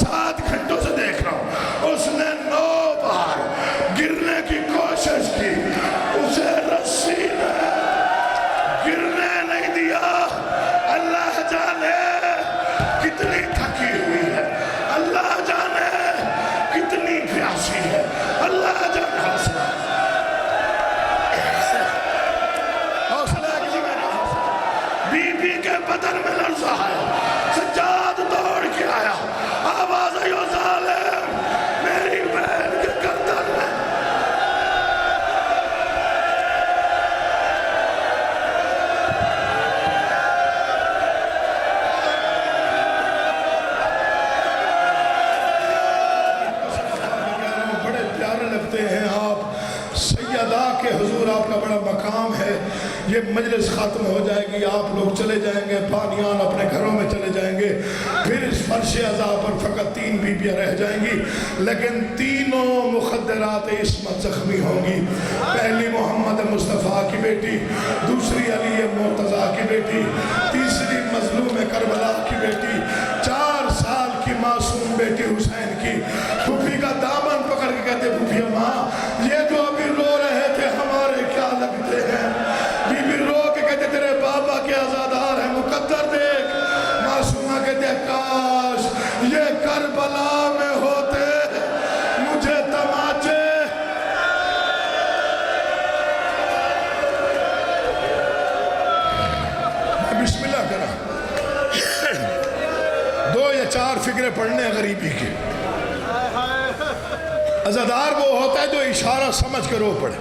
7 گھنٹوں سے دیکھ رہا ہوں، اس نے 9 بار گرنے کی کوشش کی، اسے رسی نے گرنے نہیں دیا۔ اللہ جانے کتنی تھکی ہوئی ہے، اللہ جانے کتنی پیاسی ہے، اللہ جانے حوصلہ کی میرا بی بی کے بدن میں لرزہ آیا، سجاد دوڑ کے آیا، آواز آئی او ظالم میری بہن کے گردن میں۔ بڑے پیارے لگتے ہیں آپ، سیدہ کے حضور آپ کا بڑا مقام ہے۔ یہ مجلس ختم ہو جائے گی، آپ لوگ چلے جائیں گے، بانیان اپنے گھروں میں چلے جائیں گے، پھر اس فرش عزا پر فقط 3 بیویاں رہ جائیں گی، لیکن تینوں مخدرات عصمت زخمی ہوں گی۔ پہلی محمد مصطفیٰ کی بیٹی، دوسری علی مرتضیٰ کی بیٹی، تیسری مظلوم کربلا کی بیٹی، 4 سال کی معصوم بیٹی حسین کی۔ پھوپھی کا دامن پکڑ کے کہتے پھوپھی ماں یہ جو ابھی رو رہے تھے ہمارے کیا لگتے ہیں؟ بی بی رو کے کہتے تیرے بابا کے عزادار ہیں، مقدر دیکھ۔ معصومہ کہتے کاش یہ کربلا میں ہوتے، مجھے تماچے۔ بسم اللہ کرا 2 یا 4 فکریں پڑھنے غریبی کی۔ عزادار وہ ہوتا ہے جو اشارہ سمجھ کے رو پڑے،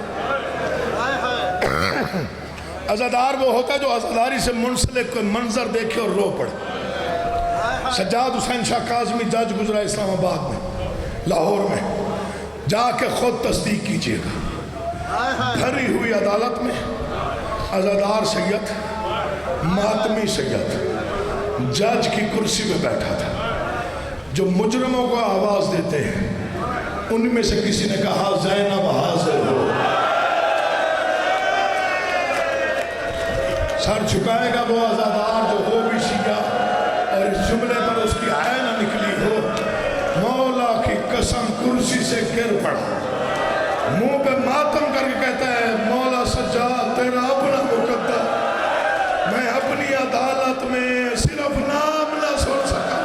عزادار وہ ہوتا ہے جو عزاداری سے منسلک منظر دیکھے اور رو پڑے۔ سجاد حسین شاہ کاظمی جج گزرا اسلام آباد میں، لاہور میں، جا کے خود تصدیق کیجئے گا۔ بھری ہوئی عدالت میں عزادار سید، ماتمی سید جج کی کرسی میں بیٹھا تھا۔ جو مجرموں کو آواز دیتے ہیں ان میں سے کسی نے کہا زینب حاضر ہو۔ سر جھکائے گا وہ عزادار جو ہو بھی شیعہ اور اس جملے پر اس کی عین نہ نکلی ہو، مولا کی قسم کرسی سے گر پڑا، منہ پہ ماتم کر کے کہتا ہے مولا سجاد تیرا اپنا مقدر، میں اپنی عدالت میں صرف نام نہ سن سکا۔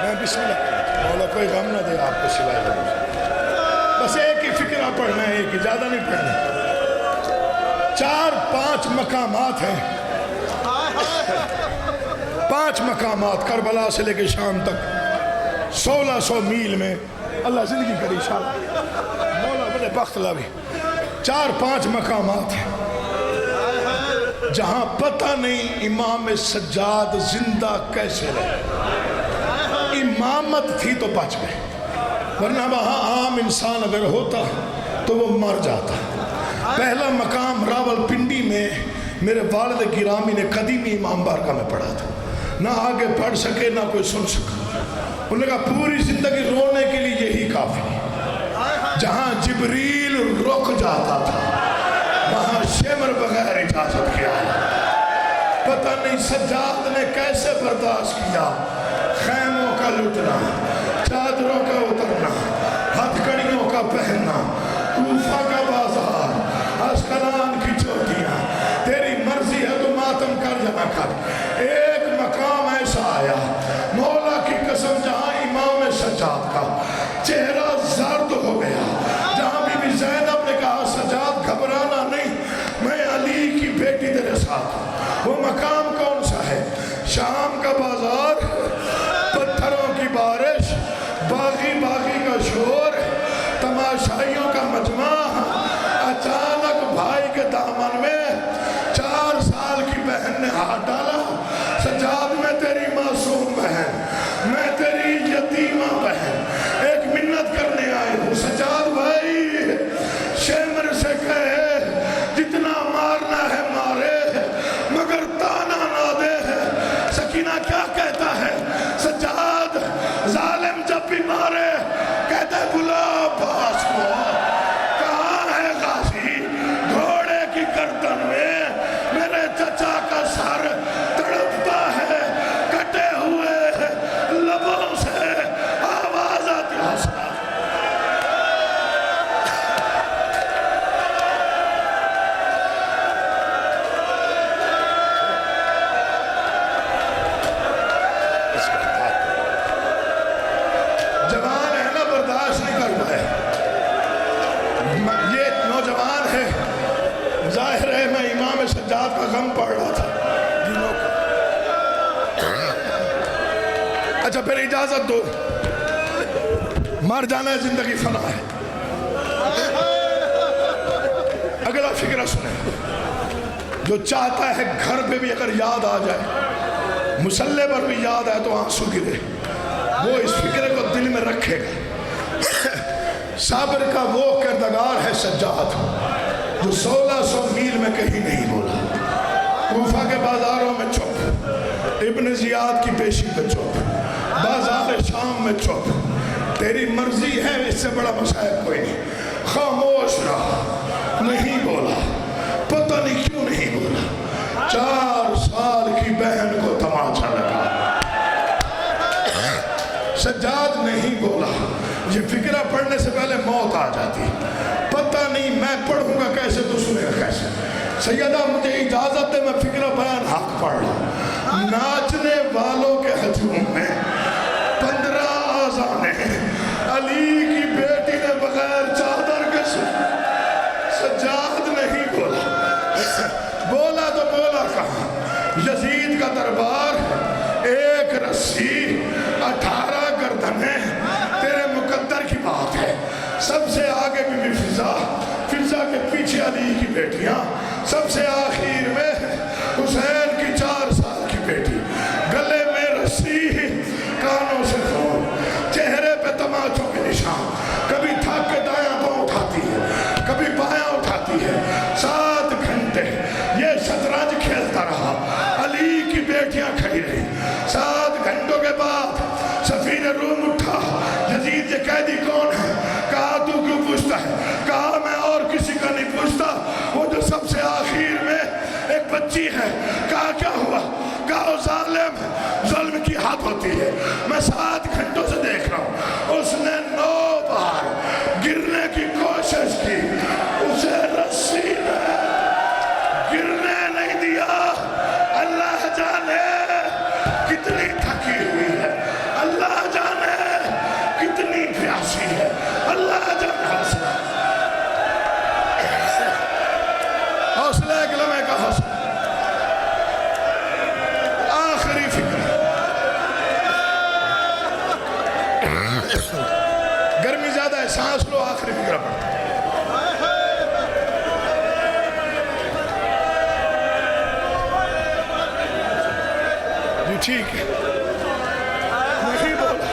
میں بسم اللہ کرتا مولا کوئی غم نہ دے آپ کو سوائے غم سے، بس ایک ہی فکرہ پڑھنا ہے، ایک ہی، زیادہ نہیں پڑھنا۔ 4-5 مقامات ہیں، 5 مقامات کربلا سے لے کے شام تک 1600 میل میں، اللہ زندگی کرے انشاءاللہ، مولا بڑے بخت لاوی۔ 4-5 مقامات ہیں جہاں پتہ نہیں امام سجاد زندہ کیسے رہے۔ امامت تھی تو بچ گئے، ورنہ وہاں عام انسان اگر ہوتا تو وہ مر جاتا۔ پہلا مقام راول پنڈی میں میرے والد گرامی نے قدیمی امام بارگاہ میں پڑھا تھا، نہ آگے پڑھ سکے نہ کوئی سن سکا۔ انہوں نے کہا پوری زندگی رونے کے لیے یہی کافی، جہاں جبریل رک جاتا تھا وہاں شمر بغیر اجازت کے آیا۔ پتہ نہیں سجاد نے کیسے برداشت کیا، خیموں کا لٹنا، چادروں کا اترنا، ہتھ کڑیوں کا پہننا، کوفہ کا بازار، اسکلان کی چوٹیاں، تیری مرضی ہے تو ماتم کر جانا کر۔ ایک مقام ایسا آیا مولا کی قسم جہاں امام سجاد کا چہرہ زرد ہو گیا، جہاں بی بی زینب نے کہا سجاد گھبرانا نہیں، میں علی کی بیٹی تیرے ساتھ ہوں۔ وہ مقام کون سا ہے؟ شام کا بازار، پتھروں کی بارش، باغی باغی کا شور، تماشائیوں کا مجمع، اچانک بھائی کے دامن سجاد کا غم پڑ رہا تھا دنوں کو۔ اچھا پھر اجازت دو، مر جانا ہے، زندگی فنا ہے۔ اگلا فکرہ سنیں، جو چاہتا ہے گھر پہ بھی اگر یاد آ جائے، مسلح پر بھی یاد آئے تو آنسو گرے، وہ اس فکرے کو دل میں رکھے گا۔ صبر کا وہ کردگار ہے سجاد جو 1600 میل میں کہیں نہیں بولا، کوفہ کے بازاروں میں چپ، ابن زیاد کی پیشی پہ چپ، بازار شام میں چپ، تیری مرضی ہے، اس سے بڑا مسائل کوئی نہیں، خاموش رہا، نہیں بولا، پتہ نہیں کیوں نہیں بولا۔ 4 سال کی بہن کو تماچا لگا، سجاد نہیں بولا۔ یہ فکرہ پڑھنے سے پہلے موت آ جاتی، پتہ نہیں میں پڑھوں گا کیسے تو سنے گا کیسے۔ سیدہ مجھے اجازت ہے، میں فکرہ بیان حق پڑھ رہا ہوں۔ ناچنے والوں کے ہجوم میں 15 آذانے، علی کی بیٹی نے بغیر چادر کے سجاد نہیں بولا۔ بولا تو بولا کہاں؟ یزید کا دربار، 1 رسی 18 گردنیں، تیرے مقدر کی بات ہے۔ سب سے آگے بی فضا، فضا کے پیچھے علی کی بیٹیاں، سب سے آخر میں حسین کی 4 سال کی بیٹی، گلے میں رسی، کانوں سے خون، چہرے پہ تماچوں کے نشان، کبھی تھک کے دایاں پاؤں اٹھاتی ہے، کبھی بایاں اٹھاتی ہے۔ 7 گھنٹے یہ شطرنج کھیلتا رہا، علی کی بیٹیاں کھڑی رہی۔ 7 گھنٹوں کے بعد سفیر روم اٹھا، یزید یہ قیدی کون ہے؟ کہا تو کیوں پوچھتا ہے؟ کہا میں اور کسی کا نہیں پوچھتا، وہ جو سب سے آخر میں ایک بچی ہے۔ کہا کیا ہوا؟ کہا ظالم، ظلم کی حد ہوتی ہے، میں 7 گھنٹوں سے دیکھ رہا ہوں، اس نے 9 بار گرنے کی کوشش کی، اسے رسی نے گرنے نہیں دیا۔ اللہ جانے کتنی تھکی ہوئی ہے، اللہ جانے کتنی پیاسی ہے، اللہ جانے۔ حوصلہ ایک لمحے کا حوصلہ۔ آخری فکر، گرمی زیادہ ہے، سانس لو، آخری فکر پڑھتا۔ جی ٹھیک ہے، نہیں بولا،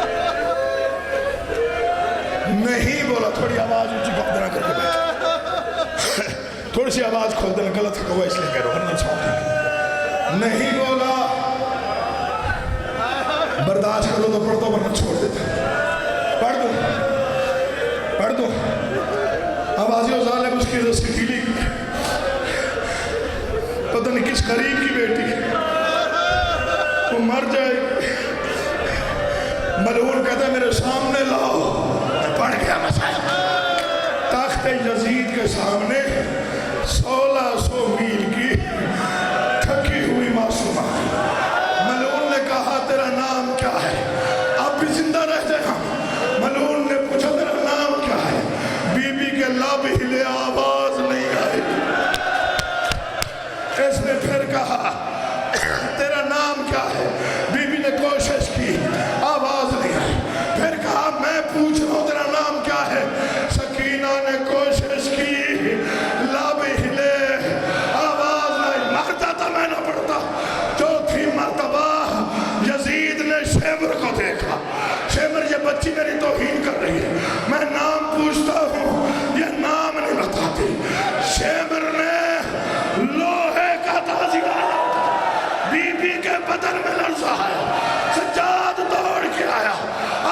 نہیں بولا، تھوڑی آواز اونچی کھول دینا کر کے بیٹھ، تھوڑی سی آواز کھول دینا، غلط ہے اس لیے کہہ رہا ہوں، ورنہ چھوڑ دیں۔ نہیں بولا، برداشت کر لو تو پڑھ دو ورنہ چھوڑ دیتا، پڑھ دو۔ آوازی و ظالم اس کی رسی ڈھیلی، پتہ نہیں کس غریب کی بیٹی وہ مر جائے، ملعون کہتا ہے میرے سامنے لاؤ، میں پڑھ گیا مسائل۔ تخت یزید کے سامنے 1600 میل کی تھکی ہوئی معصومہ، ملعون نے کہا تیرا نام کیا ہے؟ اب بھی زندہ رہ جائے ہم۔ ملعون نے پوچھا تیرا نام کیا ہے؟ بی بی کے لب ہلے، آواز نہیں آئی۔ اس نے پھر کہا تیرا نام کیا ہے؟ بی بی نے کوشش کی، آواز نہیں آئی۔ پھر کہا میں پوچھ رہا ہوں تیرا نام کیا ہے؟ سکینہ نے کوشش کی، لب ہلے، آواز نہیں۔ مرتا تھا میں نہ پڑتا۔ 4تھی مرتبہ یزید نے شیمر کو دیکھا، شیمر یہ بچی میری توہین کر رہی ہے، میں نام پوچھتا ہوں یہ نام نہیں بتاتی۔ شیمر نے لوہے کا تازیہ بی بی کے بدن میں لرزہ آیا، سجاد دوڑ کے آیا،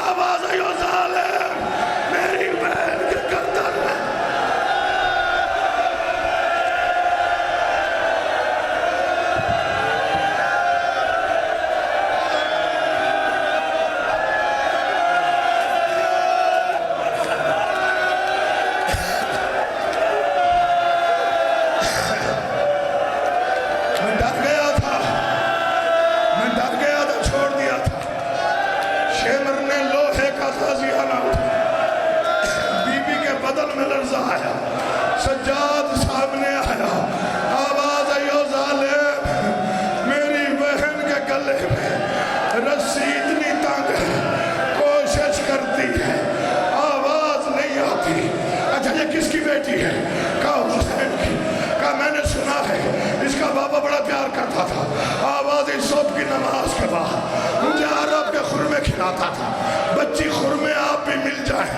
آواز آئی او ظالم، میری بہن کے گردن میں۔ سجاد سامنے آیا، آواز آئی او ظالم کھاتا تھا. بچی خرمے آپ بھی مل جائیں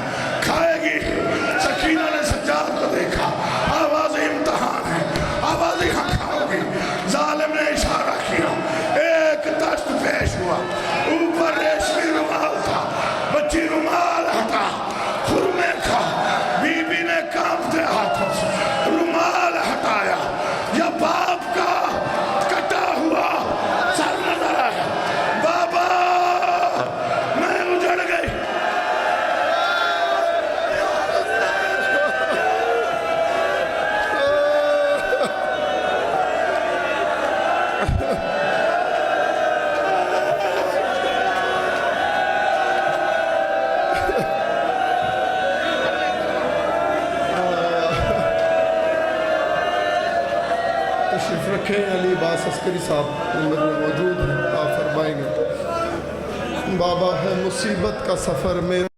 کھائے گی. سکینہ نے سجاد کو دیکھا. آواز امتحان ہے, آواز یہاں کھاؤ گی. ظالم نے اشارہ کیا, ایک دست پیش ہوا, اوپر ریشمی رومال تھا. بچی رومال ہٹا, خرمے کھا. بی بی نے کانپتے ہاتھوں سے رومال ہٹایا. یا باپ کا کٹا ہوا سر نظر آیا. بابا میں اجڑ گئی. تشریف رکھیں. علی عباس عسکری صاحب موجود ہیں, آپ فرمائیں گے. بابا ہے مصیبت کا سفر میرا